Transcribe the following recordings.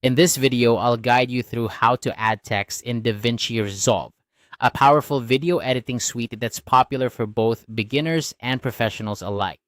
In this video, I'll guide you through how to add text in DaVinci Resolve, a powerful video editing suite that's popular for both beginners and professionals alike.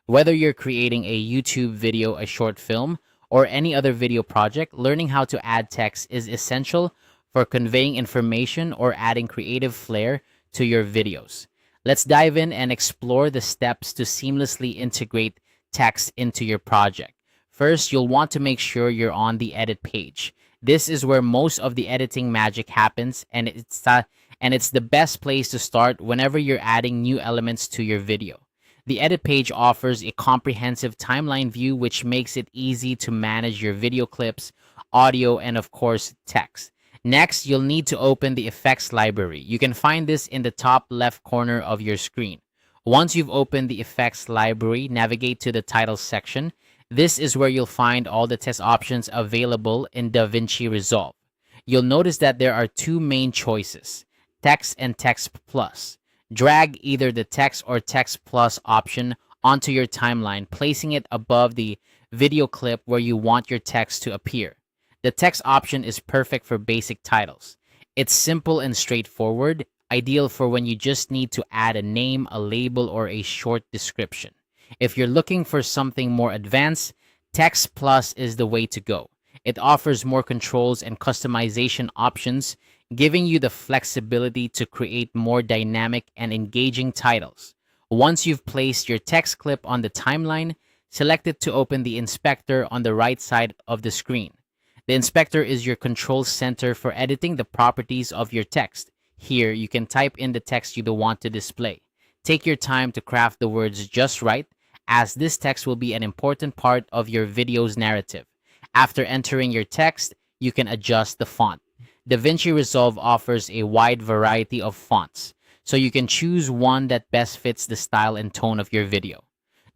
Whether you're creating a YouTube video, a short film, or any other video project, learning how to add text is essential for conveying information or adding creative flair to your videos. Let's dive in and explore the steps to seamlessly integrate text into your project. First, you'll want to make sure you're on the edit page. This is where most of the editing magic happens, and it's the best place to start whenever you're adding new elements to your video. The edit page offers a comprehensive timeline view, which makes it easy to manage your video clips, audio, and of course, text. Next, you'll need to open the effects library. You can find this in the top left corner of your screen. Once you've opened the effects library, navigate to the title section. This is where you'll find all the text options available in DaVinci Resolve. You'll notice that there are two main choices, text and text plus. Drag either the text or text plus option onto your timeline, placing it above the video clip where you want your text to appear. The text option is perfect for basic titles. It's simple and straightforward, ideal for when you just need to add a name, a label, or a short description. If you're looking for something more advanced, Text Plus is the way to go. It offers more controls and customization options, giving you the flexibility to create more dynamic and engaging titles. Once you've placed your text clip on the timeline, select it to open the inspector on the right side of the screen. The inspector is your control center for editing the properties of your text. Here, you can type in the text you want to display. Take your time to craft the words just right, as this text will be an important part of your video's narrative. After entering your text, you can adjust the font. DaVinci Resolve offers a wide variety of fonts, so you can choose one that best fits the style and tone of your video.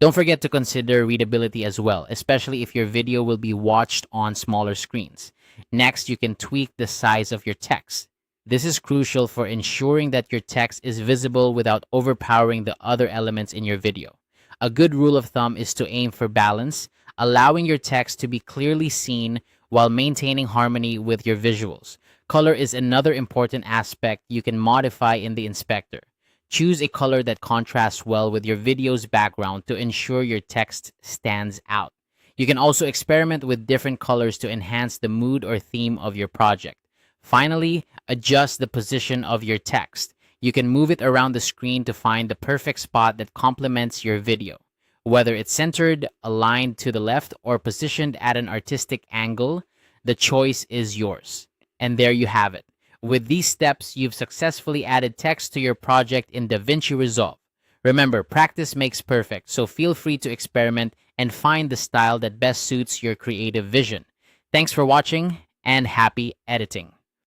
Don't forget to consider readability as well, especially if your video will be watched on smaller screens. Next, you can tweak the size of your text. This is crucial for ensuring that your text is visible without overpowering the other elements in your video. A good rule of thumb is to aim for balance, allowing your text to be clearly seen while maintaining harmony with your visuals. Color is another important aspect you can modify in the inspector. Choose a color that contrasts well with your video's background to ensure your text stands out. You can also experiment with different colors to enhance the mood or theme of your project. Finally, adjust the position of your text. You can move it around the screen to find the perfect spot that complements your video. Whether it's centered, aligned to the left, or positioned at an artistic angle, the choice is yours. And there you have it. With these steps, you've successfully added text to your project in DaVinci Resolve. Remember, practice makes perfect, so feel free to experiment and find the style that best suits your creative vision. Thanks for watching, and happy editing.